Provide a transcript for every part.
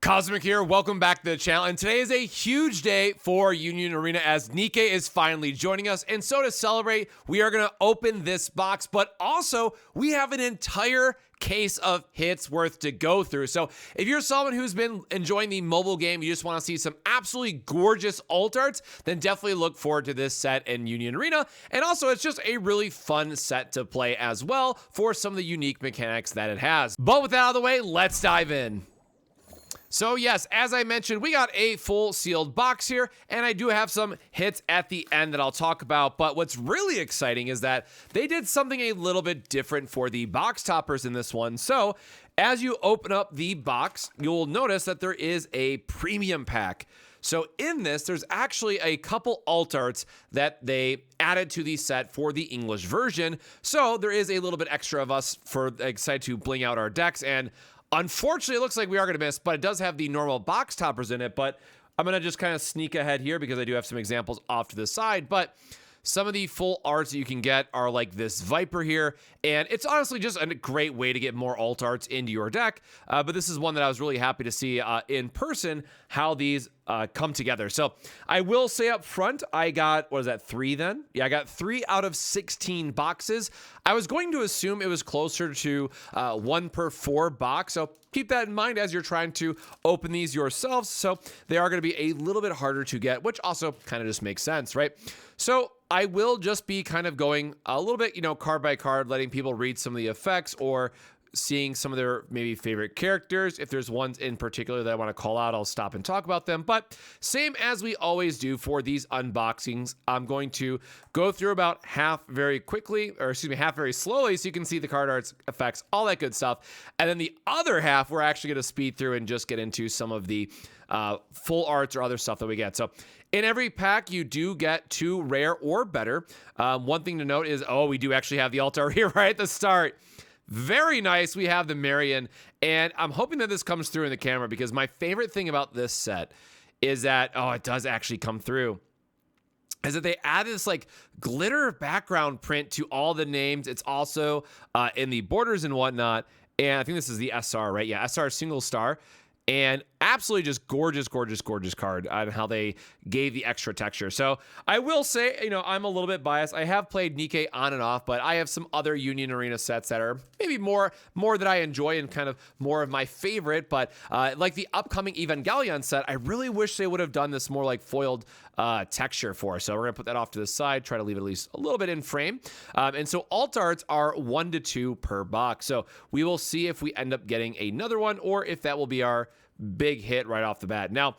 Cosmic here, welcome back to the channel, and today is a huge day for Union Arena as Nikke is finally joining us, and so to celebrate, we are going to open this box, but also we have an entire case of hits worth to go through. So if you're someone who's been enjoying the mobile game, you just want to see some absolutely gorgeous alt arts, then definitely look forward to this set in Union Arena. And also it's just a really fun set to play as well for some of the unique mechanics that it has. But with that out of the way, let's dive in. So yes, as I mentioned, we got a full sealed box here, and I do have some hits at the end that I'll talk about, but what's really exciting is that they did something a little bit different for the box toppers in this one. So as you open up the box, you'll notice that there is a premium pack. So in this, there's actually a couple alt arts that they added to the set for the English version. So there is a little bit extra of us excited to bling out our decks, and unfortunately, it looks like we are going to miss, but it does have the normal box toppers in it. But I'm going to just kind of sneak ahead here because I do have some examples off to the side. But some of the full arts that you can get are like this Viper here, and it's honestly just a great way to get more alt arts into your deck. But this is one that I was really happy to see in person, how these come together. So I will say up front, I got, what is that, 3 then? Yeah, I got 3 out of 16 boxes. I was going to assume it was closer to 1 per 4 box. So keep that in mind as you're trying to open these yourselves. So they are going to be a little bit harder to get, which also kind of just makes sense, right? So I will just be kind of going a little bit, card by card, letting people read some of the effects or seeing some of their maybe favorite characters. If there's ones in particular that I want to call out, I'll stop and talk about them. But same as we always do for these unboxings, I'm going to go through about half very quickly, or excuse me, half very slowly, so you can see the card arts, effects, all that good stuff. And then the other half, we're actually going to speed through and just get into some of the full arts or other stuff that we get. So in every pack, you do get 2 rare or better. One thing to note is, we do actually have the altar here right at the start. Very nice. We have the Marion, and I'm hoping that this comes through in the camera because my favorite thing about this set is that, it does actually come through, is that they added this like glitter background print to all the names. It's also in the borders and whatnot, and I think this is the SR, right? Yeah, SR single star. And absolutely just gorgeous, gorgeous, gorgeous card on how they gave the extra texture. So I will say, I'm a little bit biased. I have played Nikke on and off, but I have some other Union Arena sets that are maybe more that I enjoy and kind of more of my favorite. But like the upcoming Evangelion set, I really wish they would have done this more like foiled texture for. So we're going to put that off to the side, try to leave it at least a little bit in frame. And so alt arts are 1 to 2 per box. So we will see if we end up getting another one or if that will be our big hit right off the bat. Now,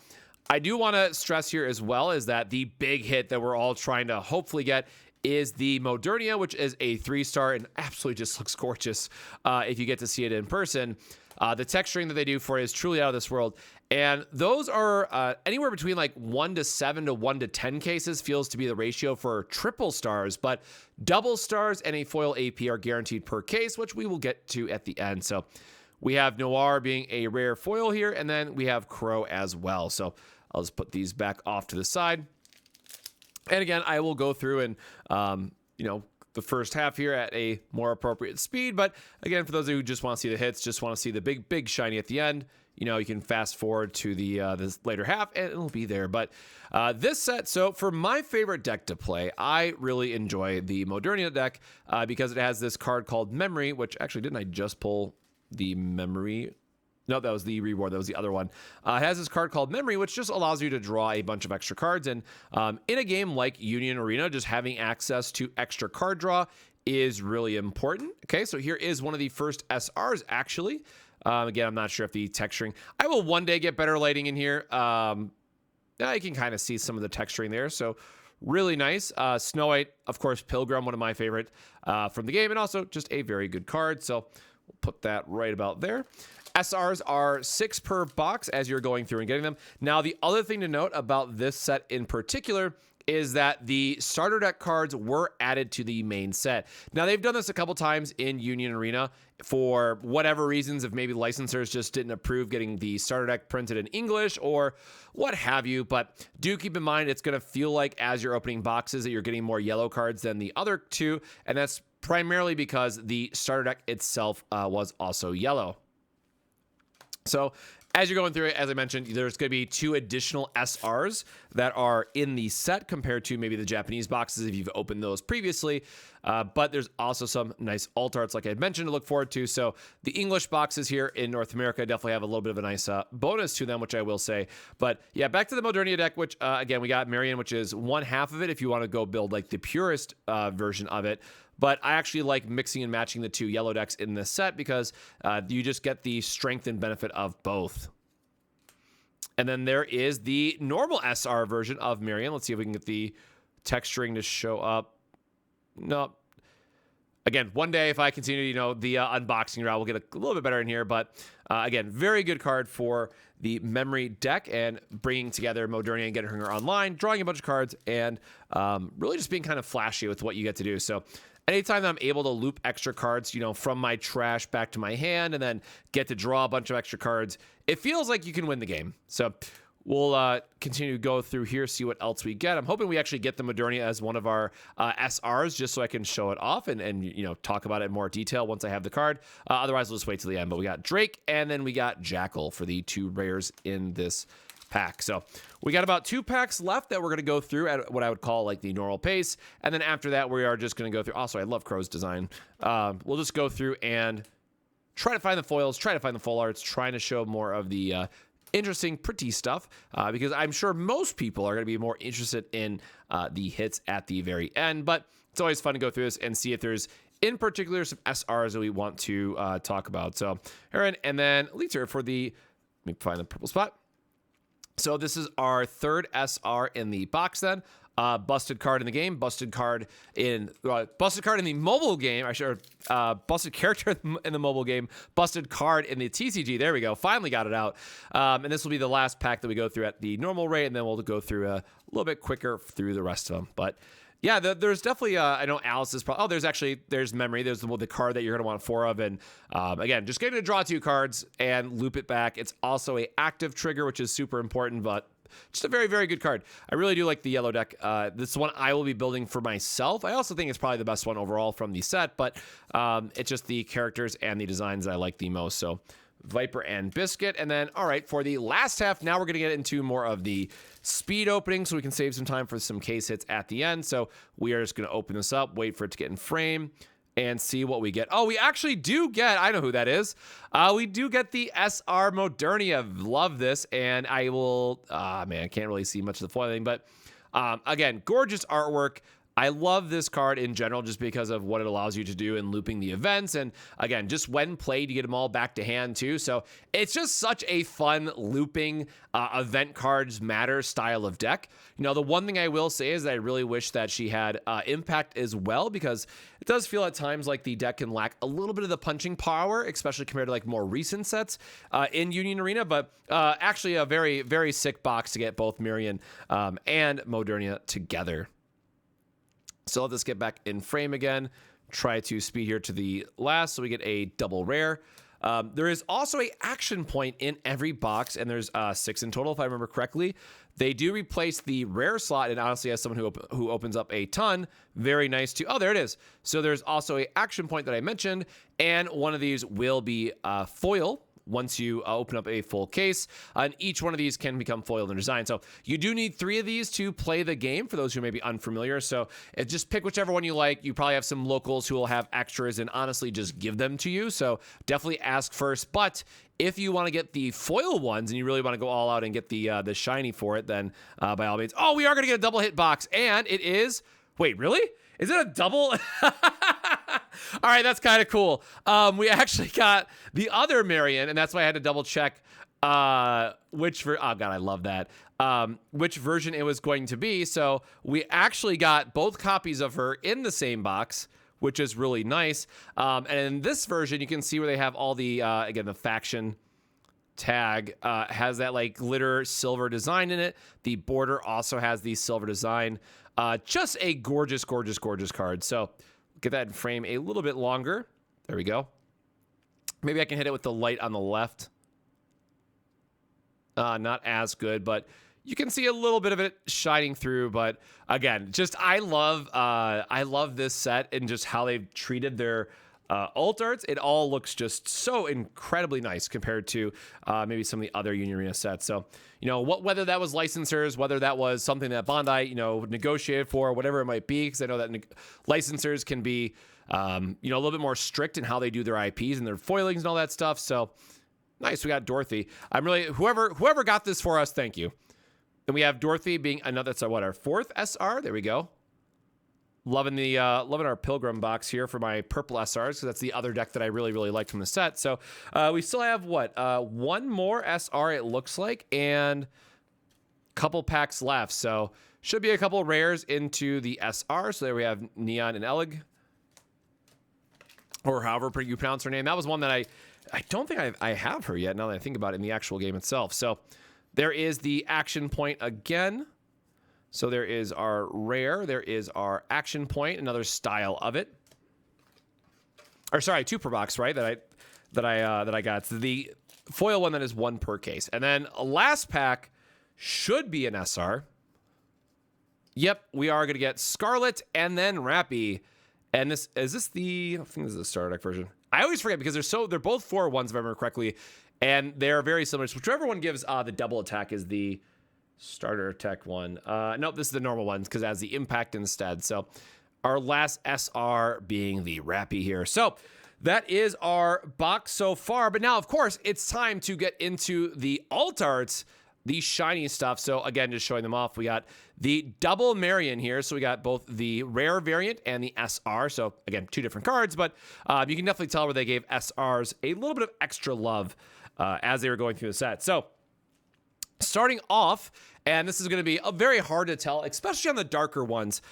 I do want to stress here as well is that the big hit that we're all trying to hopefully get is the Modernia, which is a 3-star and absolutely just looks gorgeous if you get to see it in person. The texturing that they do for it is truly out of this world. And those are anywhere between like 1 to 7 to 1 to 10 cases feels to be the ratio for triple stars, but double stars and a foil AP are guaranteed per case, which we will get to at the end. So we have Noir being a rare foil here, and then we have Crow as well. So I'll just put these back off to the side. And again, I will go through and, the first half here at a more appropriate speed. But again, for those of you who just want to see the hits, just want to see the big, big shiny at the end, you can fast forward to the this later half and it'll be there. But this set, so for my favorite deck to play, I really enjoy the Modernia deck because it has this card called Memory, which actually, didn't I just pull the Memory? No, that was the reward. That was the other one. It has this card called Memory, which just allows you to draw a bunch of extra cards. And in a game like Union Arena, just having access to extra card draw is really important. Okay, so here is one of the first SRs, actually. Again, I'm not sure if the texturing... I will one day get better lighting in here. You can kind of see some of the texturing there. So really nice. Snow White, of course, Pilgrim, one of my favorite from the game. And also just a very good card. So we'll put that right about there. SRs are 6 per box as you're going through and getting them. Now, the other thing to note about this set in particular is that the starter deck cards were added to the main set. Now, they've done this a couple times in Union Arena for whatever reasons, if maybe licensors just didn't approve getting the starter deck printed in English or what have you. But do keep in mind, it's going to feel like as you're opening boxes that you're getting more yellow cards than the other two. And that's primarily because the starter deck itself was also yellow. So as you're going through it, as I mentioned, there's going to be 2 additional SRs that are in the set compared to maybe the Japanese boxes if you've opened those previously. But there's also some nice alt arts, like I mentioned, to look forward to. So the English boxes here in North America definitely have a little bit of a nice bonus to them, which I will say. But yeah, back to the Modernia deck, which again, we got Marion, which is one half of it if you want to go build like the purest version of it. But I actually like mixing and matching the 2 yellow decks in this set because you just get the strength and benefit of both. And then there is the normal SR version of Marion. Let's see if we can get the texturing to show up. No. Again, one day if I continue, the unboxing route, we'll get a little bit better in here. But again, very good card for the memory deck and bringing together Modernia and getting her online, drawing a bunch of cards, and really just being kind of flashy with what you get to do. So anytime I'm able to loop extra cards, from my trash back to my hand and then get to draw a bunch of extra cards, it feels like you can win the game. So we'll continue to go through here, see what else we get. I'm hoping we actually get the Modernia as one of our SRs just so I can show it off and talk about it in more detail once I have the card. Otherwise, we'll just wait till the end. But we got Drake and then we got Jackal for the 2 rares in this pack. So we got about 2 packs left that we're going to go through at what I would call like the normal pace. And then after that, we are just going to go through. Also, I love Crow's design. We'll just go through and try to find the foils, try to find the full arts, trying to show more of the interesting, pretty stuff, because I'm sure most people are going to be more interested in the hits at the very end. But it's always fun to go through this and see if there's, in particular, some SRs that we want to talk about. So, Aaron, and then Leiter for the, let me find the purple spot. So this is our 3rd SR in the box then. Busted card in the game, busted card in the mobile game. Busted character in the mobile game, busted card in the TCG. There we go. Finally got it out. And this will be the last pack that we go through at the normal rate, and then we'll go through a little bit quicker through the rest of them. But yeah, there's definitely, I know Alice is probably, there's memory. There's the card that you're going to want 4 of. And again, just getting to draw 2 cards and loop it back. It's also a active trigger, which is super important, but just a very, very good card. I really do like the yellow deck. This is one I will be building for myself. I also think it's probably the best one overall from the set, but it's just the characters and the designs that I like the most. So Viper and Biscuit. And then, all right, for the last half, now we're going to get into more of the speed opening so we can save some time for some case hits at the end. So we are just going to open this up, wait for it to get in frame, and see what we get. Oh, we actually do get, I know who that is. We do get the SR Modernia. Love this. And I will, man, I can't really see much of the foiling, but again, gorgeous artwork. I love this card in general just because of what it allows you to do in looping the events. And again, just when played, you get them all back to hand too. So it's just such a fun looping event cards matter style of deck. The one thing I will say is that I really wish that she had impact as well, because it does feel at times like the deck can lack a little bit of the punching power, especially compared to like more recent sets in Union Arena. But actually a very, very sick box to get both Marion and Modernia together. So let's get back in frame again. Try to speed here to the last so we get a double rare. There is also a action point in every box, and there's 6 in total if I remember correctly. They do replace the rare slot, and honestly, as someone who opens up a ton, very nice too. Oh, there it is. So there's also a action point that I mentioned, and one of these will be foil once you open up a full case, and each one of these can become foiled in design. So you do need 3 of these to play the game for those who may be unfamiliar. So just pick whichever one you like. You probably have some locals who will have extras and honestly just give them to you. So definitely ask first. But if you want to get the foil ones and you really want to go all out and get the shiny for it, then by all means. Oh, we are going to get a double hit box, and it is, wait, really? Is it a double? All right, that's kind of cool. We actually got the other Marion, and that's why I had to double check oh God, I love that. Which version it was going to be. So we actually got both copies of her in the same box, which is really nice. And in this version, you can see where they have all the, again, the faction tag has that like glitter silver design in it. The border also has the silver design. Just a gorgeous, gorgeous, gorgeous card. So get that in frame a little bit longer. There we go. Maybe I can hit it with the light on the left. Not as good, but you can see a little bit of it shining through. But again, just I love this set and just how they've treated their alt arts, it all looks just so incredibly nice compared to maybe some of the other Union Arena sets. So, whether that was licensors, whether that was something that Bandai, negotiated for, whatever it might be, because I know that licensors can be, a little bit more strict in how they do their IPs and their foilings and all that stuff. So nice. We got Dorothy. I'm really, whoever got this for us, thank you. Then we have Dorothy being another, so what, our 4th SR? There we go. Loving our Pilgrim box here for my purple SRs, because that's the other deck that I really, really liked from the set. So we still have, one more SR, it looks like, and a couple packs left. So should be a couple rares into the SR. So there we have Neon and Elig, or however you pronounce her name. That was one that I don't think I have her yet, now that I think about it in the actual game itself. So there is the action point again. So there is our rare, there is our action point, another style of it. Or sorry, 2 per box, right? That I got. It's the foil one that is 1 per case. And then last pack should be an SR. Yep, we are going to get Scarlet and then Rappy. And I think this is the starter deck version. I always forget because they're both 4/1s if I remember correctly, and they're very similar. So whichever one gives the double attack is the starter attack one. Nope, this is the normal one because it has the impact instead. So our last SR being the Rappy here. So that is our box so far. But now, of course, it's time to get into the alt arts, the shiny stuff. So again, just showing them off. We got the double Marion here. So we got both the rare variant and the SR. So again, 2 different cards, but you can definitely tell where they gave SRs a little bit of extra love as they were going through the set. So starting off, and this is going to be very hard to tell, especially on the darker ones.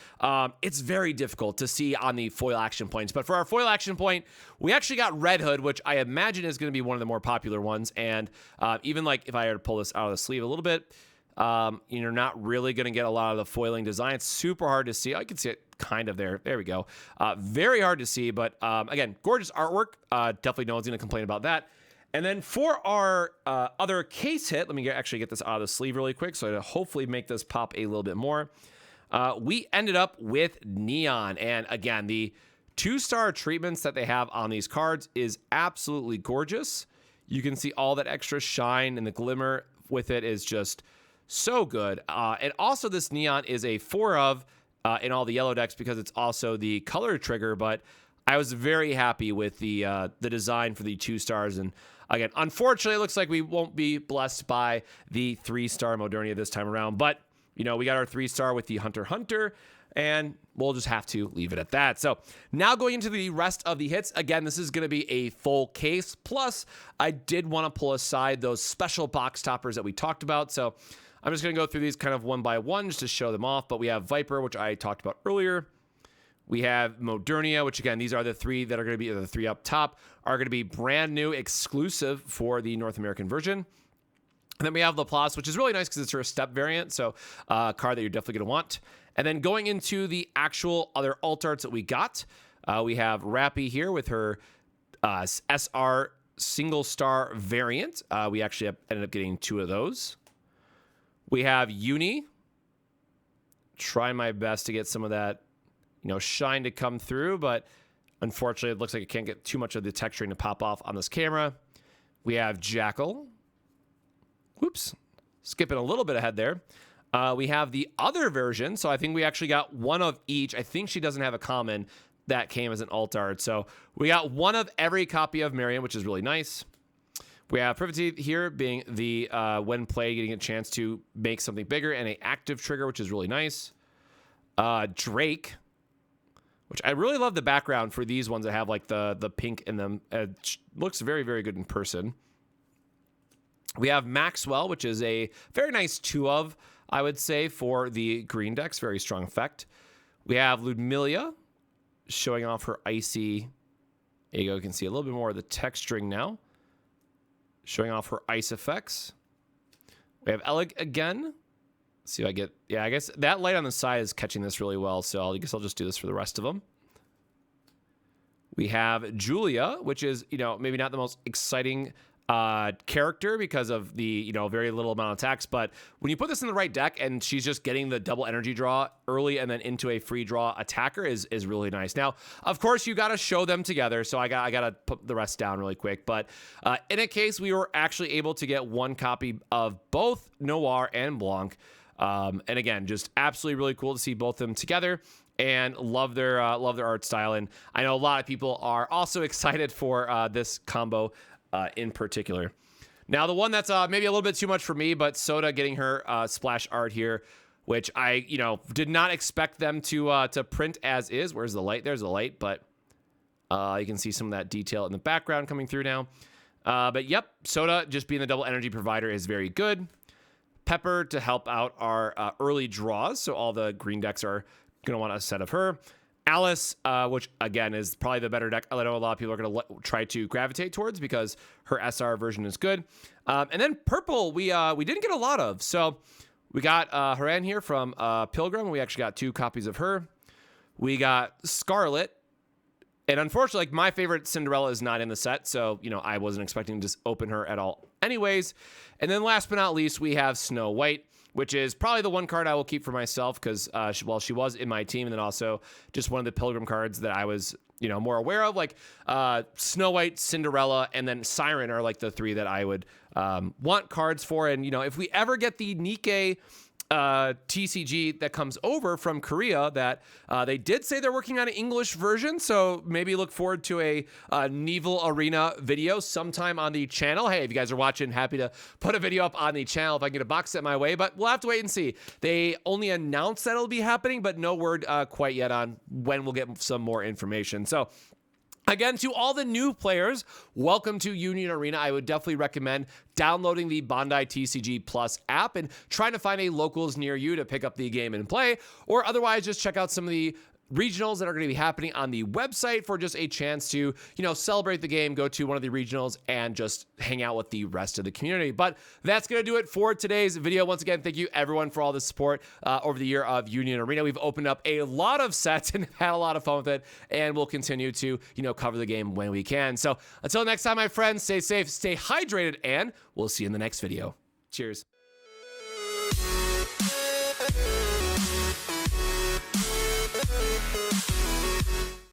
It's very difficult to see on the foil action points. But for our foil action point, we actually got Red Hood, which I imagine is going to be one of the more popular ones. And even like if I were to pull this out of the sleeve a little bit, you're not really going to get a lot of the foiling design. It's super hard to see. I can see it kind of there. There we go. Very hard to see, but again, gorgeous artwork. Definitely no one's going to complain about that. And then for our other case hit, let me actually get this out of the sleeve really quick so to hopefully make this pop a little bit more. We ended up with Neon. And again, the 2-star treatments that they have on these cards is absolutely gorgeous. You can see all that extra shine and the glimmer with it is just so good. And also this Neon is a 4 of in all the yellow decks because it's also the color trigger, but I was very happy with the design for the 2 stars. And again, unfortunately, it looks like we won't be blessed by the 3-star Modernia this time around. But, we got our 3-star with the Hunter x Hunter, and we'll just have to leave it at that. So now going into the rest of the hits, again, this is going to be a full case. Plus, I did want to pull aside those special box toppers that we talked about. So I'm just going to go through these kind of one by one just to show them off. But we have Viper, which I talked about earlier. We have Modernia, which again, these are the 3 that are going to be the 3 up top, are going to be brand new exclusive for the North American version. And then we have Laplace, which is really nice because it's her step variant. So a card that you're definitely going to want. And then going into the actual other alt arts that we got, we have Rappy here with her SR single star variant. We actually ended up getting 2 of those. We have Uni. Try my best to get some of that shine to come through, but unfortunately, it looks like it can't get too much of the texturing to pop off on this camera. We have Jackal. Whoops. Skipping a little bit ahead there. We have the other version, so I think we actually got 1 of each. I think she doesn't have a common that came as an alt art, so we got 1 of every copy of Marion, which is really nice. We have Privity here being the, when played, getting a chance to make something bigger, and an active trigger, which is really nice. Drake, which I really love the background for these ones that have like the pink in them. It looks very, very good in person. We have Maxwell, which is a very nice 2 of, I would say, for the green decks. Very strong effect. We have Ludmilla showing off her icy. There you go. You can see a little bit more of the texturing now. Showing off her ice effects. We have Elig again. Let's see if I get... Yeah, I guess that light on the side is catching this really well, so I guess I'll just do this for the rest of them. We have Julia, which is, maybe not the most exciting character because of the, you know, very little amount of attacks. But when you put this in the right deck and she's just getting the double energy draw early and then into a free draw attacker is really nice. Now, of course, you got to show them together. So I got to put the rest down really quick. But in a case, we were actually able to get one copy of both Noir and Blanc. And again, just absolutely really cool to see both of them together. And love their art style. And I know a lot of people are also excited for this combo in particular. Now, the one that's maybe a little bit too much for me, but Soda getting her splash art here, which I, you know, did not expect them to print as is. Where's the light? There's the light, but you can see some of that detail in the background coming through now. But yep, Soda just being the double energy provider is very good. Pepper to help out our early draws, so all the green decks are going to want a set of her. Alice, which again is probably the better deck. I know a lot of people are going to try to gravitate towards because her SR version is good. And then purple, we didn't get a lot of. So we got Haran here from Pilgrim. We actually got 2 copies of her. We got Scarlet. And unfortunately, like, my favorite Cinderella is not in the set. So, you know, I wasn't expecting to just open her at all anyways. And then last but not least, we have Snow White, which is probably the one card I will keep for myself because, she was in my team, and then also just one of the Pilgrim cards that I was, you know, more aware of, like Snow White, Cinderella, and then Siren are like the 3 that I would want cards for. And, you know, if we ever get the Nikke TCG that comes over from Korea, that they did say they're working on an English version, so maybe look forward to a Neville Arena video sometime on the channel. Hey, if you guys are watching, happy to put a video up on the channel if I can get a box set my way, but we'll have to wait and see. They only announced that it'll be happening, but no word quite yet on when we'll get some more information. So again, to all the new players, welcome to Union Arena. I would definitely recommend downloading the Bandai TCG Plus app and trying to find a locals near you to pick up the game and play, or otherwise just check out some of the regionals that are going to be happening on the website for just a chance to, you know, celebrate the game, go to one of the regionals, and just hang out with the rest of the community. But that's going to do it for today's video. Once again, thank you everyone for all the support over the year of Union Arena. We've opened up a lot of sets and had a lot of fun with it, and we'll continue to, you know, cover the game when we can. So until next time, my friends, stay safe, stay hydrated, and we'll see you in the next video. Cheers.